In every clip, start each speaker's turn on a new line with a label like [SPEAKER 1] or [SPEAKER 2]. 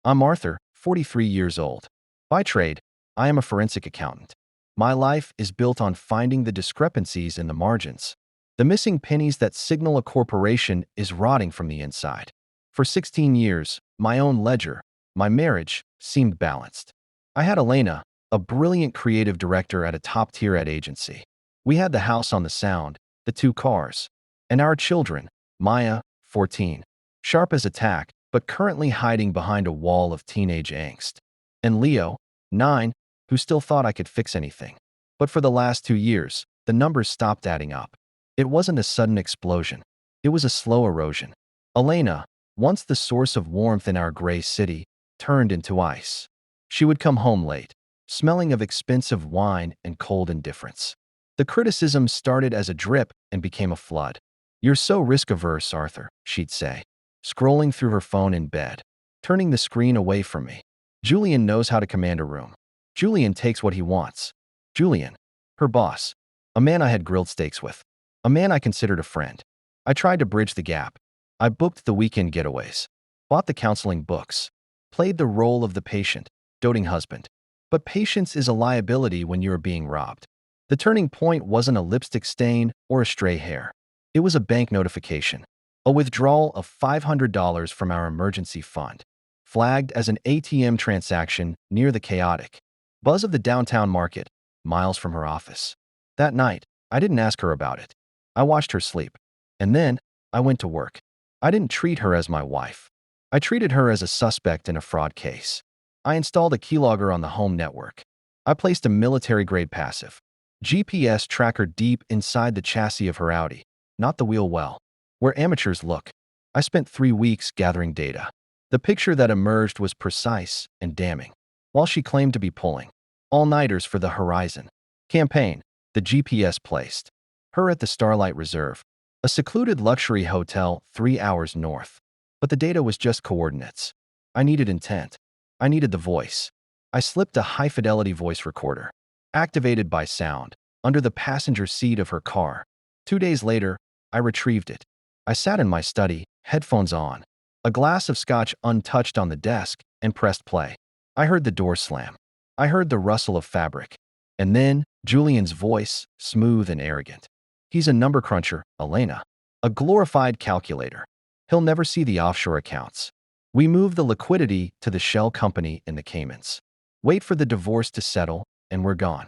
[SPEAKER 1] I'm Arthur, 43 years old. By trade, I am a forensic accountant. My life is built on finding the discrepancies in the margins. The missing pennies that signal a corporation is rotting from the inside. For 16 years, my own ledger, my marriage, seemed balanced. I had Elena, a brilliant creative director at a top-tier ad agency. We had the house on the Sound, the 2 cars, and our children, Maya, 14, sharp as a tack, but currently hiding behind a wall of teenage angst, and Leo, 9, who still thought I could fix anything. But for the last 2 years, the numbers stopped adding up. It wasn't a sudden explosion. It was a slow erosion. Elena, once the source of warmth in our gray city, turned into ice. She would come home late, smelling of expensive wine and cold indifference. The criticism started as a drip and became a flood. "You're so risk-averse, Arthur," she'd say, scrolling through her phone in bed, turning the screen away from me. "Julian knows how to command a room. Julian takes what he wants." Julian, her boss, a man I had grilled steaks with, a man I considered a friend. I tried to bridge the gap. I booked the weekend getaways, bought the counseling books, played the role of the patient, doting husband. But patience is a liability when you are being robbed. The turning point wasn't a lipstick stain or a stray hair. It was a bank notification, a withdrawal of $500 from our emergency fund, flagged as an ATM transaction near the chaotic buzz of the downtown market, miles from her office. That night, I didn't ask her about it. I watched her sleep. And then, I went to work. I didn't treat her as my wife. I treated her as a suspect in a fraud case. I installed a keylogger on the home network. I placed a military-grade passive GPS tracker deep inside the chassis of her Audi, not the wheel well, where amateurs look. I spent 3 weeks gathering data. The picture that emerged was precise and damning. While she claimed to be pulling all-nighters for the Horizon campaign, the GPS placed her at the Starlight Reserve, a secluded luxury hotel 3 hours north. But the data was just coordinates. I needed intent. I needed the voice. I slipped a high-fidelity voice recorder, activated by sound, under the passenger seat of her car. 2 days later, I retrieved it. I sat in my study, headphones on, a glass of scotch untouched on the desk, and pressed play. I heard the door slam. I heard the rustle of fabric. And then, Julian's voice, smooth and arrogant. "He's a number cruncher, Elena. A glorified calculator. He'll never see the offshore accounts. We move the liquidity to the shell company in the Caymans. Wait for the divorce to settle, and we're gone."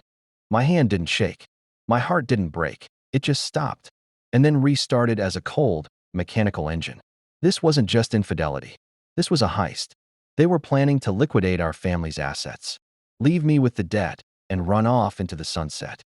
[SPEAKER 1] My hand didn't shake. My heart didn't break. It just stopped, and then restarted as a cold, mechanical engine. This wasn't just infidelity. This was a heist. They were planning to liquidate our family's assets, leave me with the debt, and run off into the sunset.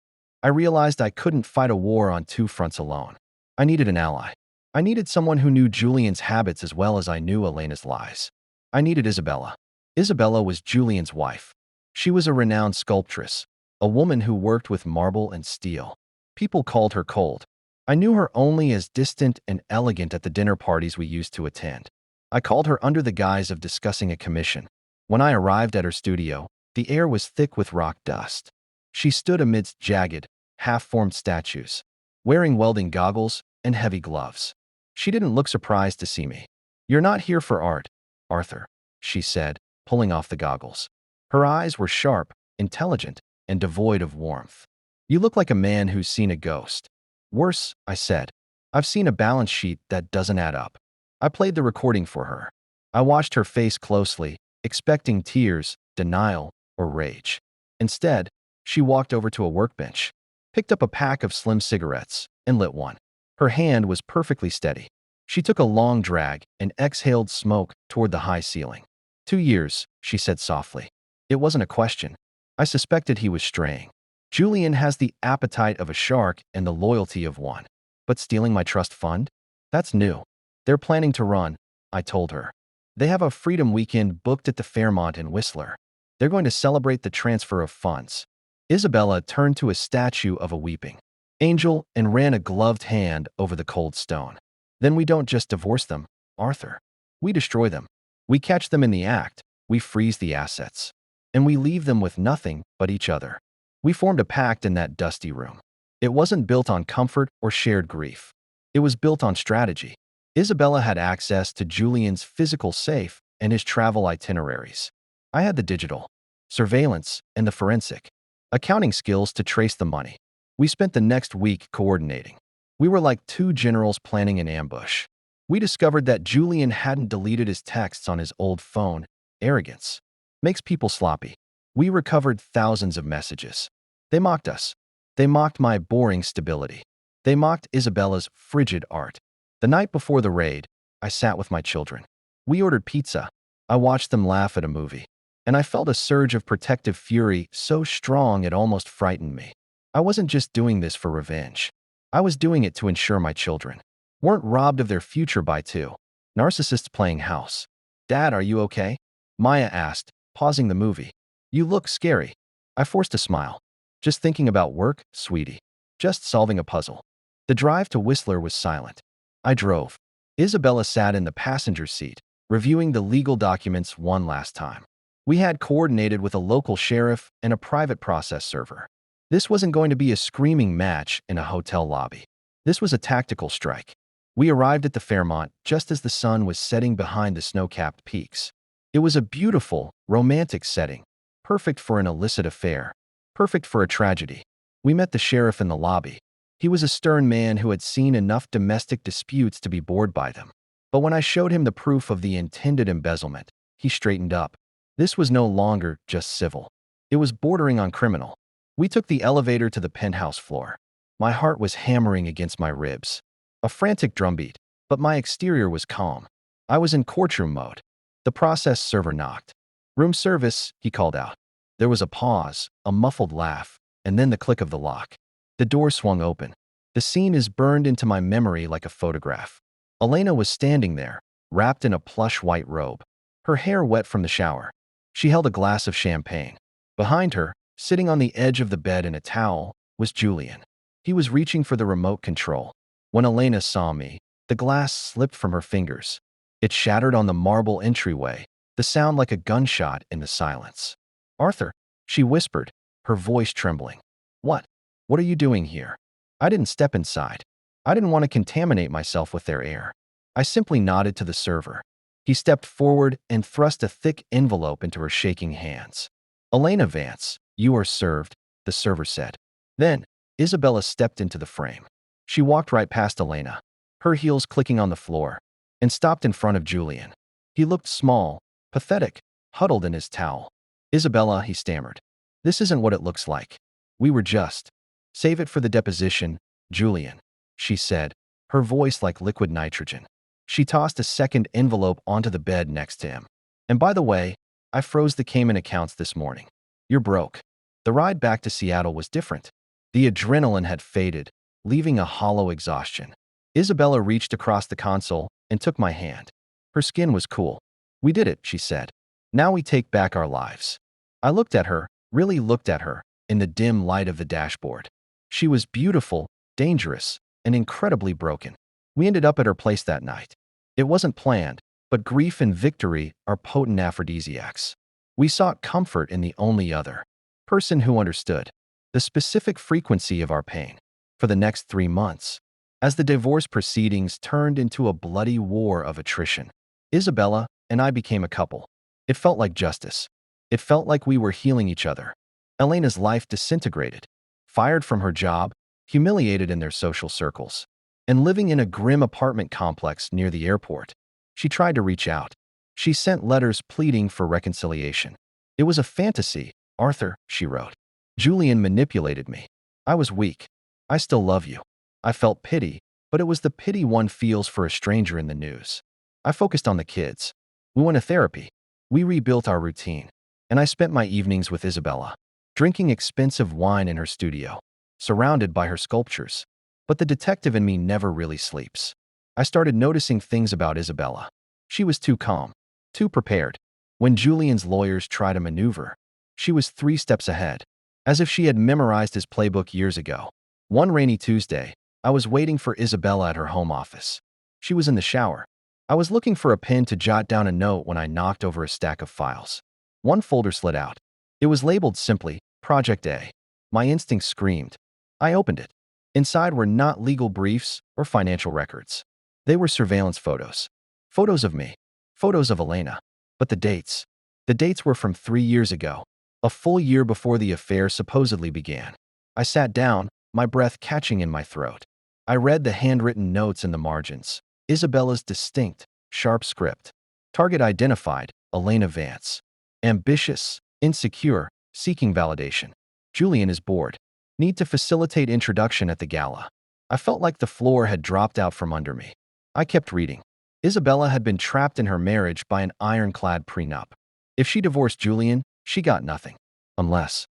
[SPEAKER 1] I realized I couldn't fight a war on 2 fronts alone. I needed an ally. I needed someone who knew Julian's habits as well as I knew Elena's lies. I needed Isabella. Isabella was Julian's wife. She was a renowned sculptress, a woman who worked with marble and steel. People called her cold. I knew her only as distant and elegant at the dinner parties we used to attend. I called her under the guise of discussing a commission. When I arrived at her studio, the air was thick with rock dust. She stood amidst jagged, half-formed statues, wearing welding goggles and heavy gloves. She didn't look surprised to see me. "You're not here for art, Arthur," she said, pulling off the goggles. Her eyes were sharp, intelligent, and devoid of warmth. "You look like a man who's seen a ghost." "Worse," I said. "I've seen a balance sheet that doesn't add up." I played the recording for her. I watched her face closely, expecting tears, denial, or rage. Instead, she walked over to a workbench, picked up a pack of slim cigarettes, and lit one. Her hand was perfectly steady. She took a long drag and exhaled smoke toward the high ceiling. 2 years, she said softly. It wasn't a question. I suspected he was straying. Julian has the appetite of a shark and the loyalty of one. But stealing my trust fund? That's new. They're planning to run, I told her. They have a Freedom Weekend booked at the Fairmont in Whistler. They're going to celebrate the transfer of funds. Isabella turned to a statue of a weeping angel and ran a gloved hand over the cold stone. "Then we don't just divorce them, Arthur. We destroy them. We catch them in the act. We freeze the assets. And we leave them with nothing but each other." We formed a pact in that dusty room. It wasn't built on comfort or shared grief. It was built on strategy. Isabella had access to Julian's physical safe and his travel itineraries. I had the digital, surveillance, and the forensic accounting skills to trace the money. We spent the next week coordinating. We were like two generals planning an ambush. We discovered that Julian hadn't deleted his texts on his old phone. Arrogance makes people sloppy. We recovered thousands of messages. They mocked us. They mocked my boring stability. They mocked Isabella's frigid art. The night before the raid, I sat with my children. We ordered pizza. I watched them laugh at a movie. And I felt a surge of protective fury so strong it almost frightened me. I wasn't just doing this for revenge. I was doing it to ensure my children weren't robbed of their future by two narcissists playing house. "Dad, are you okay?" Maya asked, pausing the movie. "You look scary." I forced a smile. "Just thinking about work, sweetie. Just solving a puzzle." The drive to Whistler was silent. I drove. Isabella sat in the passenger seat, reviewing the legal documents one last time. We had coordinated with a local sheriff and a private process server. This wasn't going to be a screaming match in a hotel lobby. This was a tactical strike. We arrived at the Fairmont just as the sun was setting behind the snow-capped peaks. It was a beautiful, romantic setting, perfect for an illicit affair, perfect for a tragedy. We met the sheriff in the lobby. He was a stern man who had seen enough domestic disputes to be bored by them. But when I showed him the proof of the intended embezzlement, he straightened up. This was no longer just civil. It was bordering on criminal. We took the elevator to the penthouse floor. My heart was hammering against my ribs. A frantic drumbeat, but my exterior was calm. I was in courtroom mode. The process server knocked. "Room service," he called out. There was a pause, a muffled laugh, and then the click of the lock. The door swung open. The scene is burned into my memory like a photograph. Elena was standing there, wrapped in a plush white robe, her hair wet from the shower. She held a glass of champagne. Behind her, sitting on the edge of the bed in a towel, was Julian. He was reaching for the remote control. When Elena saw me, the glass slipped from her fingers. It shattered on the marble entryway, the sound like a gunshot in the silence. "Arthur," she whispered, her voice trembling. "What? What are you doing here?" I didn't step inside. I didn't want to contaminate myself with their air. I simply nodded to the server. He stepped forward and thrust a thick envelope into her shaking hands. "Elena Vance, you are served," the server said. Then, Isabella stepped into the frame. She walked right past Elena, her heels clicking on the floor, and stopped in front of Julian. He looked small, pathetic, huddled in his towel. "Isabella," he stammered. "This isn't what it looks like. We were just—" "Save it for the deposition, Julian," she said, her voice like liquid nitrogen. She tossed a second envelope onto the bed next to him. "And by the way, I froze the Cayman accounts this morning. You're broke." The ride back to Seattle was different. The adrenaline had faded, leaving a hollow exhaustion. Isabella reached across the console and took my hand. Her skin was cool. "We did it," she said. "Now we take back our lives." I looked at her, really looked at her, in the dim light of the dashboard. She was beautiful, dangerous, and incredibly broken. We ended up at her place that night. It wasn't planned, but grief and victory are potent aphrodisiacs. We sought comfort in the only other person who understood the specific frequency of our pain. For the next 3 months, as the divorce proceedings turned into a bloody war of attrition, Isabella and I became a couple. It felt like justice. It felt like we were healing each other. Elena's life disintegrated, fired from her job, humiliated in their social circles, and living in a grim apartment complex near the airport. She tried to reach out. She sent letters pleading for reconciliation. "It was a fantasy, Arthur," she wrote. "Julian manipulated me. I was weak. I still love you." I felt pity, but it was the pity one feels for a stranger in the news. I focused on the kids. We went to therapy. We rebuilt our routine. And I spent my evenings with Isabella, drinking expensive wine in her studio, surrounded by her sculptures. But the detective in me never really sleeps. I started noticing things about Isabella. She was too calm, too prepared. When Julian's lawyers tried to maneuver, she was 3 steps ahead, as if she had memorized his playbook years ago. One rainy Tuesday, I was waiting for Isabella at her home office. She was in the shower. I was looking for a pen to jot down a note when I knocked over a stack of files. One folder slid out. It was labeled simply, Project A. My instinct screamed. I opened it. Inside were not legal briefs or financial records. They were surveillance photos. Photos of me. Photos of Elena. But the dates. The dates were from 3 years ago, a full year before the affair supposedly began. I sat down, my breath catching in my throat. I read the handwritten notes in the margins. Isabella's distinct, sharp script. Target identified, Elena Vance. Ambitious, insecure, seeking validation. Julian is bored. Need to facilitate introduction at the gala. I felt like the floor had dropped out from under me. I kept reading. Isabella had been trapped in her marriage by an ironclad prenup. If she divorced Julian, she got nothing. Unless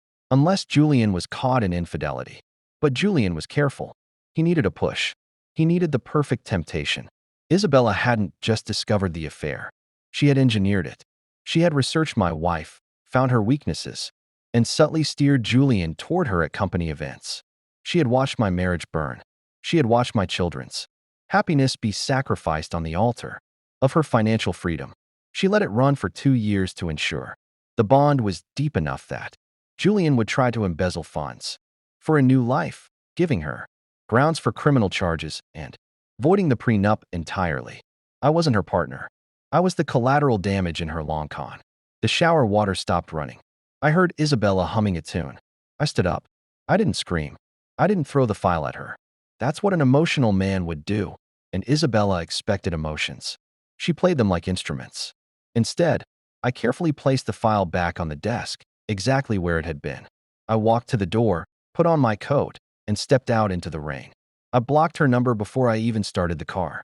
[SPEAKER 1] Julian was caught in infidelity. But Julian was careful. He needed a push. He needed the perfect temptation. Isabella hadn't just discovered the affair. She had engineered it. She had researched my wife, found her weaknesses, and subtly steered Julian toward her at company events. She had watched my marriage burn. She had watched my children's happiness be sacrificed on the altar of her financial freedom. She let it run for 2 years to ensure the bond was deep enough that Julian would try to embezzle funds for a new life, giving her grounds for criminal charges and voiding the prenup entirely. I wasn't her partner. I was the collateral damage in her long con. The shower water stopped running. I heard Isabella humming a tune. I stood up. I didn't scream. I didn't throw the file at her. That's what an emotional man would do, and Isabella expected emotions. She played them like instruments. Instead, I carefully placed the file back on the desk, exactly where it had been. I walked to the door, put on my coat, and stepped out into the rain. I blocked her number before I even started the car.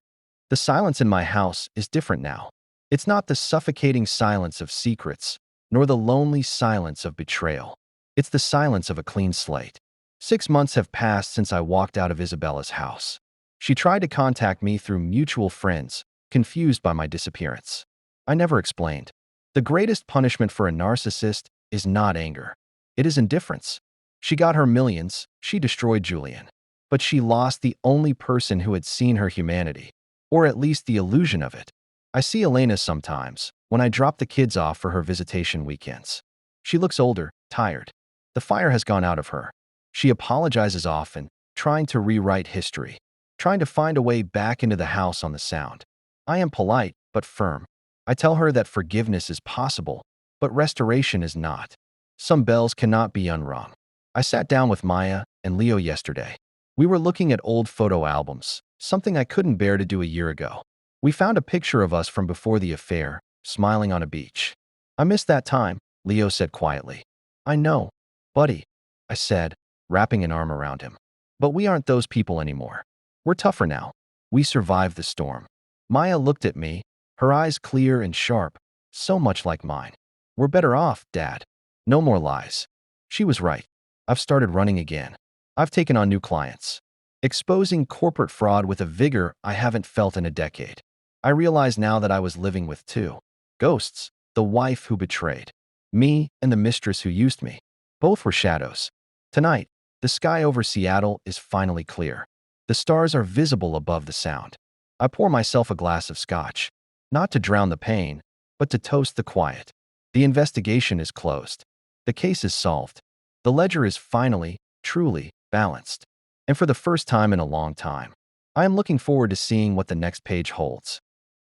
[SPEAKER 1] The silence in my house is different now. It's not the suffocating silence of secrets, nor the lonely silence of betrayal. It's the silence of a clean slate. 6 months have passed since I walked out of Isabella's house. She tried to contact me through mutual friends, confused by my disappearance. I never explained. The greatest punishment for a narcissist is not anger. It is indifference. She got her millions, she destroyed Julian. But she lost the only person who had seen her humanity, or at least the illusion of it. I see Elena sometimes, when I drop the kids off for her visitation weekends. She looks older, tired. The fire has gone out of her. She apologizes often, trying to rewrite history, trying to find a way back into the house on the sound. I am polite, but firm. I tell her that forgiveness is possible, but restoration is not. Some bells cannot be unrung. I sat down with Maya and Leo yesterday. We were looking at old photo albums, something I couldn't bear to do a year ago. We found a picture of us from before the affair, smiling on a beach. I miss that time, Leo said quietly. I know, buddy, I said, wrapping an arm around him. But we aren't those people anymore. We're tougher now. We survived the storm. Maya looked at me, her eyes clear and sharp, so much like mine. We're better off, Dad. No more lies. She was right. I've started running again. I've taken on new clients, exposing corporate fraud with a vigor I haven't felt in a decade. I realize now that I was living with two ghosts, the wife who betrayed me and the mistress who used me. Both were shadows. Tonight, the sky over Seattle is finally clear. The stars are visible above the sound. I pour myself a glass of scotch, not to drown the pain, but to toast the quiet. The investigation is closed. The case is solved. The ledger is finally, truly, balanced. And for the first time in a long time, I am looking forward to seeing what the next page holds.